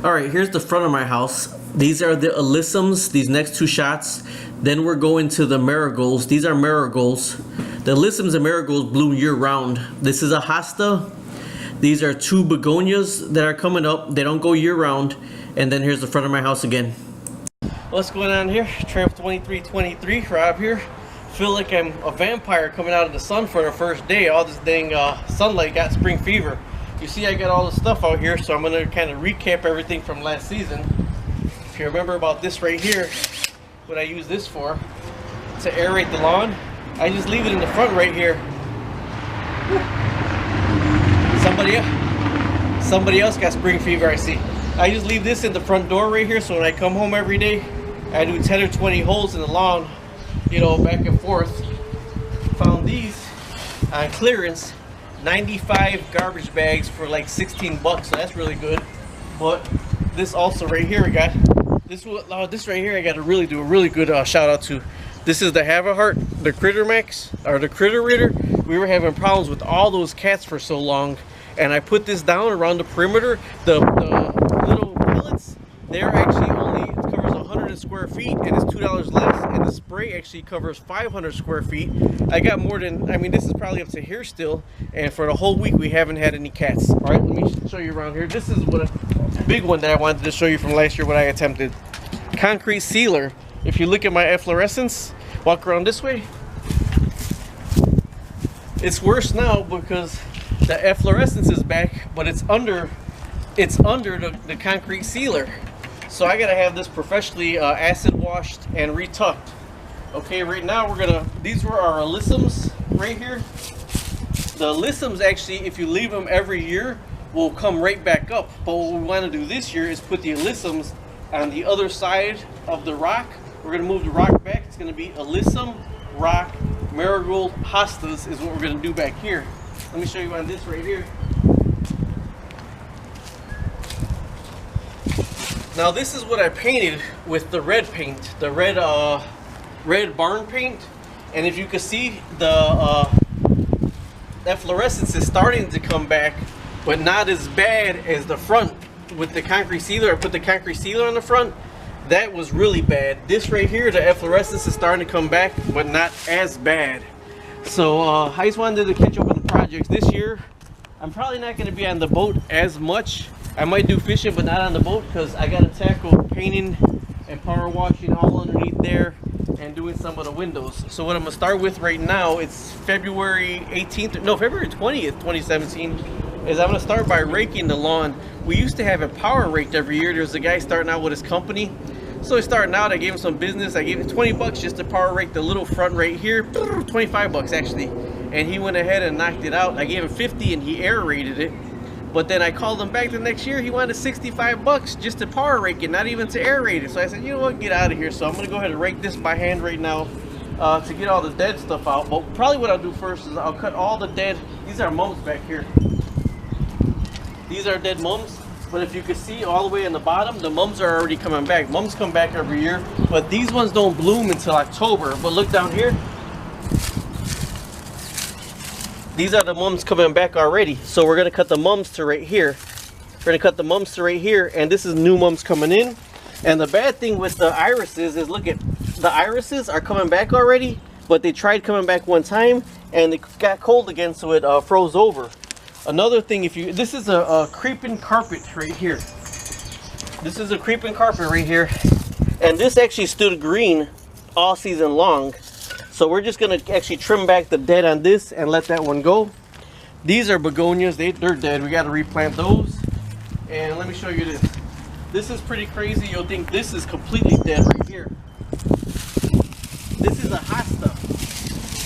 Alright, here's the front of my house. These are the alyssums, these next two shots. Then we're going to the marigolds. These are marigolds. The alyssums and marigolds bloom year-round. This is a hosta. These are two begonias that are coming up. They don't go year-round. And then here's the front of my house again. What's going on here? Trev2323, Rob here. Feel like I'm a vampire coming out of the sun for the first day. All this dang sunlight got spring fever. You see I got all the stuff out here, so I'm going to kind of recap everything from last season. If you remember about this right here, what I use this for, to aerate the lawn, I just leave it in the front right here. Somebody else got spring fever, I see. I just leave this in the front door right here, so when I come home every day, I do 10 or 20 holes in the lawn, you know, back and forth. Found these on clearance, 95 garbage bags for like 16 bucks, so that's really good. But this also right here, I got this right here, I got to really do a really good shout out to. This is the Have-A-Heart, the Critter Max, or the Critter Ritter. We were having problems with all those cats for so long, and I put this down around the perimeter. The little pellets, they're actually only, it covers 100 square feet, and it's $2 less, and the spray actually covers 500 square feet. I got more than, I mean, this is probably up to here still, and for the whole week we haven't had any cats. All right, let me show you around here. This is what a big one that I wanted to show you from last year, what I attempted. Concrete sealer. If you look at my efflorescence, walk around this way. It's worse now because the efflorescence is back, but it's under the concrete sealer. So I gotta have this professionally acid washed and retucked. Okay, right now these were our alyssums right here. The alyssums actually, if you leave them every year, will come right back up. But what we want to do this year is put the alyssums on the other side of the rock. We're going to move the rock back. It's going to be alyssum, rock, marigold, hostas is what we're going to do back here. Let me show you on this right here. Now this is what I painted with the red paint, the red barn paint. And if you can see, the efflorescence is starting to come back, but not as bad as the front with the concrete sealer. I put the concrete sealer on the front. That was really bad. This right here, the efflorescence is starting to come back, but not as bad. So I just wanted to catch up on the projects this year. I'm probably not going to be on the boat as much. I might do fishing, but not on the boat, because I got to tackle painting and power washing all underneath there and doing some of the windows. So what I'm going to start with right now, it's February 18th, no, February 20th, 2017, is I'm going to start by raking the lawn. We used to have it power raked every year. There's a guy starting out with his company. So he's starting out, I gave him some business. I gave him 20 bucks just to power rake the little front right here. 25 bucks actually. And he went ahead and knocked it out. I gave him 50 and he aerated it. But then I called him back the next year. He wanted 65 bucks just to power rake it, not even to aerate it. So I said, you know what, get out of here. So I'm going to go ahead and rake this by hand right now to get all the dead stuff out. But probably what I'll do first is I'll cut all the dead. These are mums back here. These are dead mums. But if you can see all the way in the bottom, the mums are already coming back. Mums come back every year, but these ones don't bloom until October. But look down here. These are the mums coming back already. So we're going to cut the mums to right here. We're going to cut the mums to right here, and this is new mums coming in. And the bad thing with the irises is, look at, the irises are coming back already, but they tried coming back one time, and it got cold again, so it froze over. Another thing, this is a creeping carpet right here. This is a creeping carpet right here. And this actually stood green all season long. So we're just gonna actually trim back the dead on this and let that one go. These are begonias, they're dead. We gotta replant those. And let me show you this. This is pretty crazy. You'll think this is completely dead right here. This is a hosta.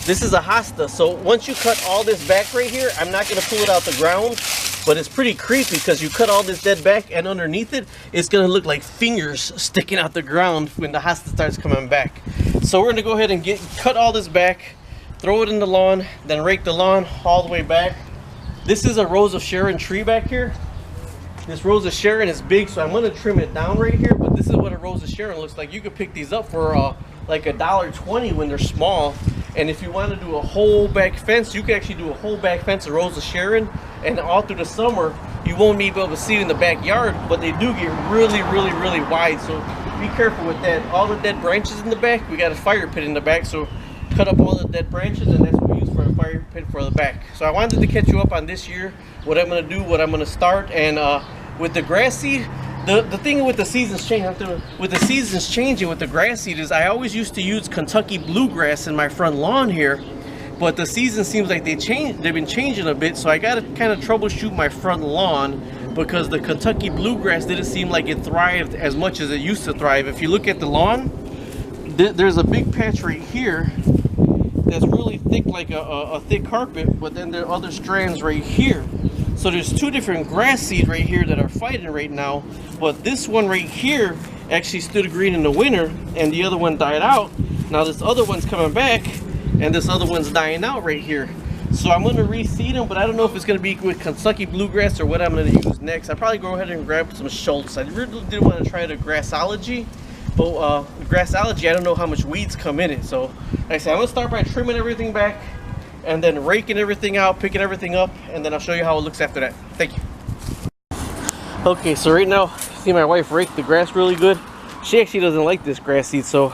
This is a hosta. So once you cut all this back right here, I'm not going to pull it out the ground, but it's pretty creepy because you cut all this dead back, and underneath it, it's going to look like fingers sticking out the ground when the hosta starts coming back. So we're going to go ahead and cut all this back, throw it in the lawn, then rake the lawn all the way back. This is a Rose of Sharon tree back here. This Rose of Sharon is big, so I'm going to trim it down right here, but this is what a Rose of Sharon looks like. You could pick these up for like $1.20 when they're small. And if you want to do a whole back fence, you can actually do a whole back fence of Rose of Sharon, and all through the summer you won't be able to see it in the backyard, but they do get really wide, so be careful with that. All the dead branches in the back, we got a fire pit in the back, so cut up all the dead branches, and that's what we use for the fire pit for the back. So I wanted to catch you up on this year, what I'm going to do, what I'm going to start. And with the grass seed, the thing with the seasons changing, with the grass seed is I always used to use Kentucky bluegrass in my front lawn here, but the season seems like they've been changing a bit, so I got to kind of troubleshoot my front lawn, because the Kentucky bluegrass didn't seem like it thrived as much as it used to thrive. If you look at the lawn, there's a big patch right here that's really thick, like a thick carpet, but then there are other strands right here. So there's two different grass seed right here that are fighting right now, but this one right here actually stood green in the winter, and the other one died out. Now this other one's coming back, and this other one's dying out right here. So I'm going to reseed them, but I don't know if it's going to be with Kentucky bluegrass or what I'm going to use next. I'll probably go ahead and grab some Schultz. I really did want to try the grassology, but grassology, I don't know how much weeds come in it. So like I said, I'm going to start by trimming everything back, and then raking everything out, picking everything up, and then I'll show you how it looks after that. Thank you. Okay, so right now, see my wife rake the grass really good. She actually doesn't like this grass seed, so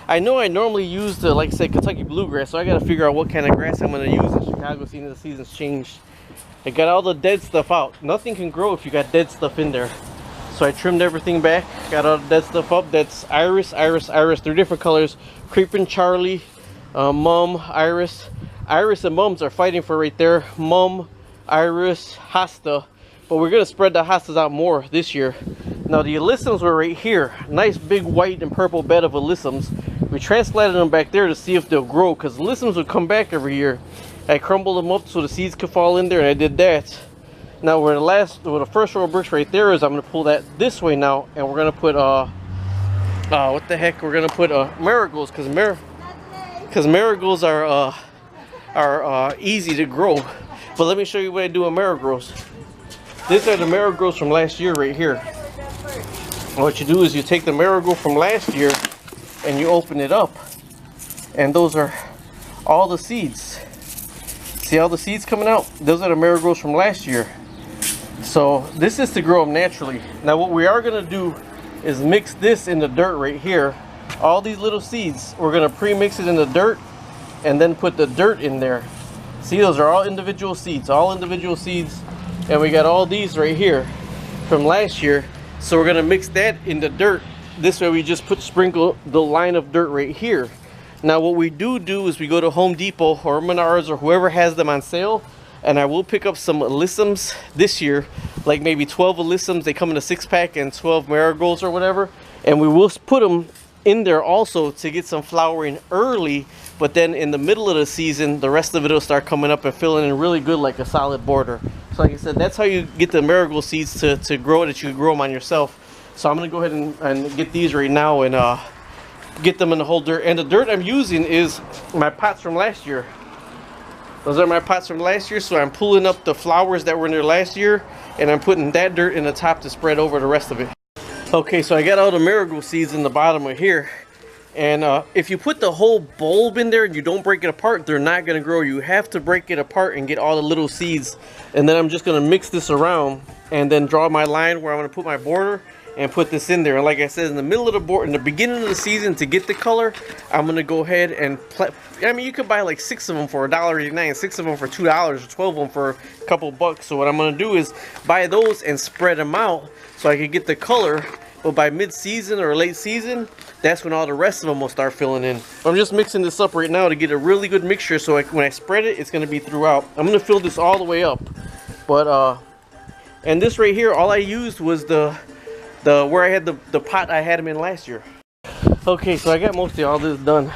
I know I normally use the, like I said, Kentucky bluegrass, so I got to figure out what kind of grass I'm going to use in Chicago, seeing the season's changed. I got all the dead stuff out. Nothing can grow if you got dead stuff in there. So I trimmed everything back, got all the dead stuff up. That's Iris, Iris, Iris, 3 different colors. Creeping Charlie, Mum, Iris. Iris and Mums are fighting for right there. Mum, Iris, Hosta. But we're going to spread the hostas out more this year. Now the alyssums were right here. Nice big white and purple bed of alyssums. We transplanted them back there to see if they'll grow, because alyssums would come back every year. I crumbled them up so the seeds could fall in there, and I did that. Now where the first row of bricks right there is, I'm going to pull that this way now, and we're going to put what the heck, we're going to put marigolds, because marigolds are easy to grow. But let me show you what I do with marigolds. These are the marigolds from last year right here. What you do is you take the marigold from last year and you open it up, and those are all the seeds. See all the seeds coming out? Those are the marigolds from last year. So this is to grow them naturally. Now what we are going to do is mix this in the dirt right here. All these little seeds, we're going to pre-mix it in the dirt and then put the dirt in there. See, those are all individual seeds, and we got all these right here from last year. So we're going to mix that in the dirt. This way we just sprinkle the line of dirt right here. Now what we do is we go to Home Depot or Menards or whoever has them on sale, and I will pick up some alyssums this year, like maybe 12 alyssums. They come in a 6-pack, and 12 marigolds or whatever, and we will put them in there also to get some flowering early, but then in the middle of the season the rest of it will start coming up and filling in really good like a solid border. So like I said, that's how you get the marigold seeds to grow, that you can grow them on yourself. So I'm going to go ahead and get these right now and get them in the whole dirt. And the dirt I'm using is my pots from last year. Those are my pots from last year, so I'm pulling up the flowers that were in there last year, and I'm putting that dirt in the top to spread over the rest of it. Okay, so I got all the marigold seeds in the bottom of here, and if you put the whole bulb in there and you don't break it apart, they're not going to grow. You have to break it apart and get all the little seeds. And then I'm just going to mix this around and then draw my line where I'm going to put my border and put this in there. And like I said, in the middle of the board, in the beginning of the season, to get the color, I'm going to go ahead and I mean, you could buy like 6 of them for $1.89, 6 of them for $2, or 12 of them for a couple bucks. So what I'm going to do is buy those and spread them out so I can get the color. But by mid-season or late season, that's when all the rest of them will start filling in. I'm just mixing this up right now to get a really good mixture, so when I spread it, it's going to be throughout. I'm going to fill this all the way up. But and this right here, all I used was the where I had the pot I had them in last year. Okay, so I got mostly all this done.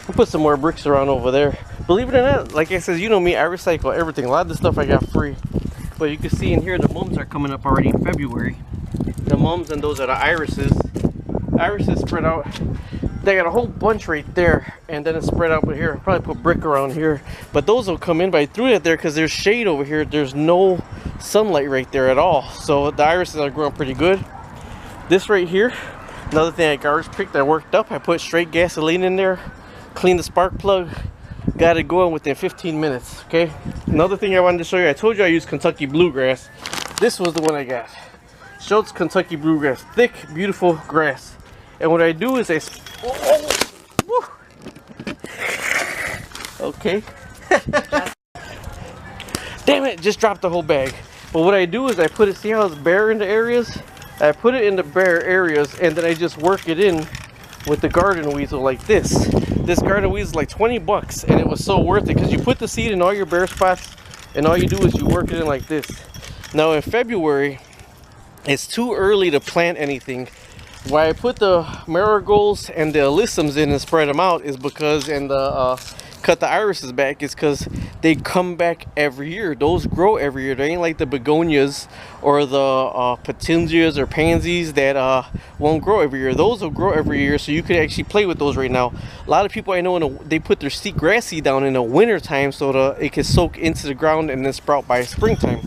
I'll put some more bricks around over there. Believe it or not, like I said, you know me, I recycle everything. A lot of this stuff I got free. But you can see in here the mums are coming up already in February. The mums, and those are the irises. Irises spread out. They got a whole bunch right there, and then it's spread out over here. I'll probably put brick around here, but those will come in. But I threw that there because there's shade over here. There's no sunlight right there at all, so the irises are growing pretty good. This right here, another thing I garbage picked, I worked up. I put straight gasoline in there clean the spark plug, got it going within 15 minutes. Okay, another thing I wanted to show you, I told you I used Kentucky bluegrass. This was the one I got. Schultz Kentucky bluegrass, thick, beautiful grass. And what I do is okay. Damn it, just dropped the whole bag. But what I do is I put it, see how it's bare in the areas? I put it in the bare areas and then I just work it in with the garden weasel like this. This garden weasel is like 20 bucks and it was so worth it because you put the seed in all your bare spots and all you do is you work it in like this. Now in February, it's too early to plant anything. Why I put the marigolds and the alyssums in and spread them out is because, and cut the irises back, is because they come back every year. Those grow every year. They ain't like the begonias or the petunias or pansies that won't grow every year. Those will grow every year, so you could actually play with those right now. A lot of people I know, they put their grass seed down in the winter time so it can soak into the ground and then sprout by springtime.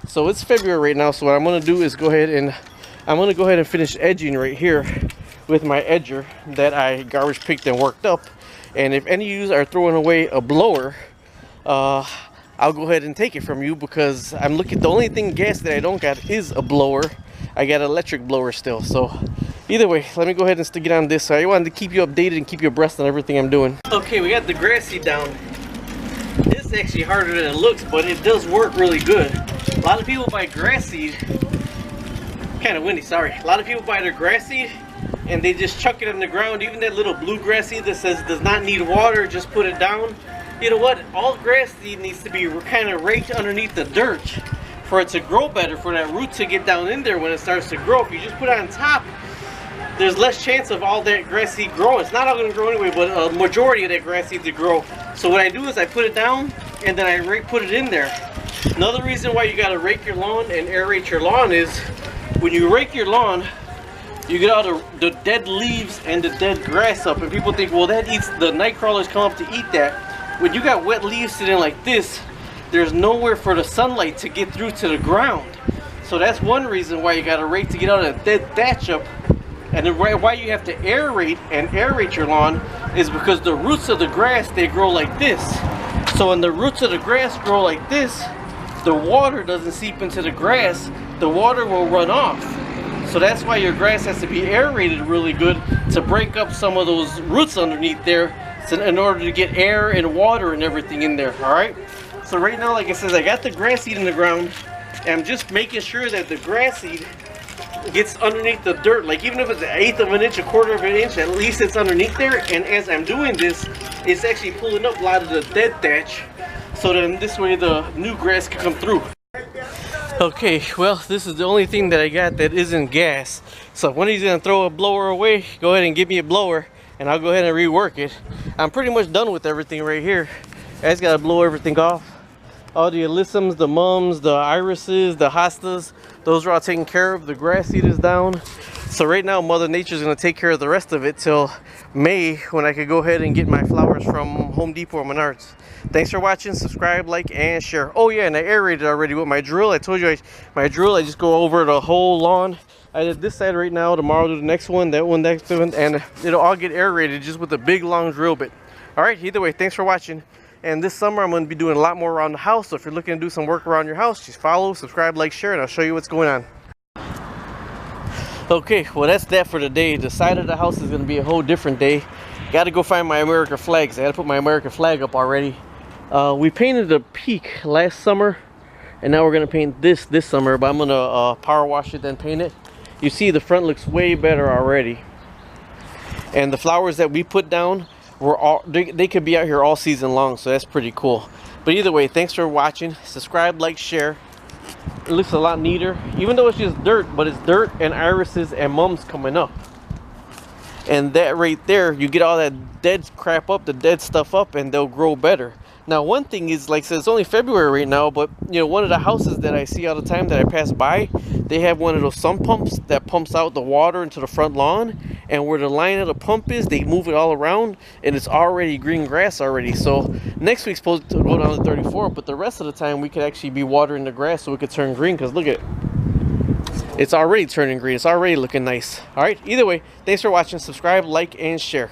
So it's February right now, so what I'm going to do is go ahead and finish edging right here with my edger that I garbage picked and worked up. And if any of you are throwing away a blower, I'll go ahead and take it from you because I'm looking. The only thing gas that I don't got is a blower. I got an electric blower still. So either way, let me go ahead and stick it on this. So I wanted to keep you updated and keep you abreast on everything I'm doing. Okay, we got the grass seed down. This is actually harder than it looks, but it does work really good. A lot of people buy grass seed. Kind of windy, sorry. A lot of people buy their grass seed and they just chuck it in the ground. Even that little blue grass seed that says does not need water, just put it down. You know what? All grass seed needs to be kind of raked underneath the dirt for it to grow better, for that root to get down in there when it starts to grow. If you just put it on top, there's less chance of all that grass seed growing. It's not all going to grow anyway, but a majority of that grass seed to grow. So what I do is I put it down and then I put it in there. Another reason why you got to rake your lawn and aerate your lawn is when you rake your lawn, you get all the dead leaves and the dead grass up, and people think, well, that eats, the night crawlers come up to eat that. When you got wet leaves sitting like this, there's nowhere for the sunlight to get through to the ground. So that's one reason why you got to rake to get all that dead thatch up. And the why you have to aerate your lawn is because the roots of the grass, they grow like this. So when the roots of the grass grow like this, the water doesn't seep into the grass, the water will run off. So that's why your grass has to be aerated really good to break up some of those roots underneath there, so in order to get air and water and everything in there. All right, so right now, like I said, I got the grass seed in the ground and I'm just making sure that the grass seed gets underneath the dirt. Like even if it's an eighth of an inch, a quarter of an inch, at least it's underneath there. And as I'm doing this, it's actually pulling up a lot of the dead thatch, so then this way the new grass can come through. Okay, well, this is the only thing that I got that isn't gas. So if one of you's gonna throw a blower away, go ahead and give me a blower and I'll go ahead and rework it. I'm pretty much done with everything right here. I just gotta blow everything off. All the alyssums, the mums, the irises, the hostas, those are all taken care of. The grass seed is down. So right now, Mother Nature's gonna take care of the rest of it till May, when I could go ahead and get my flowers from Home Depot or Menards. Thanks for watching. Subscribe, like, and share. Oh yeah, and I aerated already with my drill. I told you my drill, I just go over the whole lawn. I did this side right now, tomorrow I'll do the next one, that one, next one, and it'll all get aerated just with a big long drill bit. All right, either way, thanks for watching. And this summer I'm going to be doing a lot more around the house, so if you're looking to do some work around your house, just follow, subscribe, like, share, and I'll show you what's going on. Okay, well that's that for today. The side of the house is going to be a whole different day. Got to go find my American flags. I got to put my American flag up already. We painted the peak last summer, and now we're going to paint this summer, but I'm going to power wash it, then paint it. You see the front looks way better already. And the flowers that we put down, they could be out here all season long, so that's pretty cool. But either way, thanks for watching. Subscribe, like, share. It looks a lot neater, even though it's just dirt, but it's dirt and irises and mums coming up. And that right there, you get all that dead crap up, the dead stuff up, and they'll grow better. Now one thing is, like I said, it's only February right now, but you know, one of the houses that I see all the time that I pass by, they have one of those sump pumps that pumps out the water into the front lawn, and where the line of the pump is, they move it all around, and it's already green grass already. So next week's supposed to go down to 34, but the rest of the time we could actually be watering the grass so it could turn green, because look at it. It's already turning green. It's already looking nice. All right, either way, thanks for watching. Subscribe, like, and share.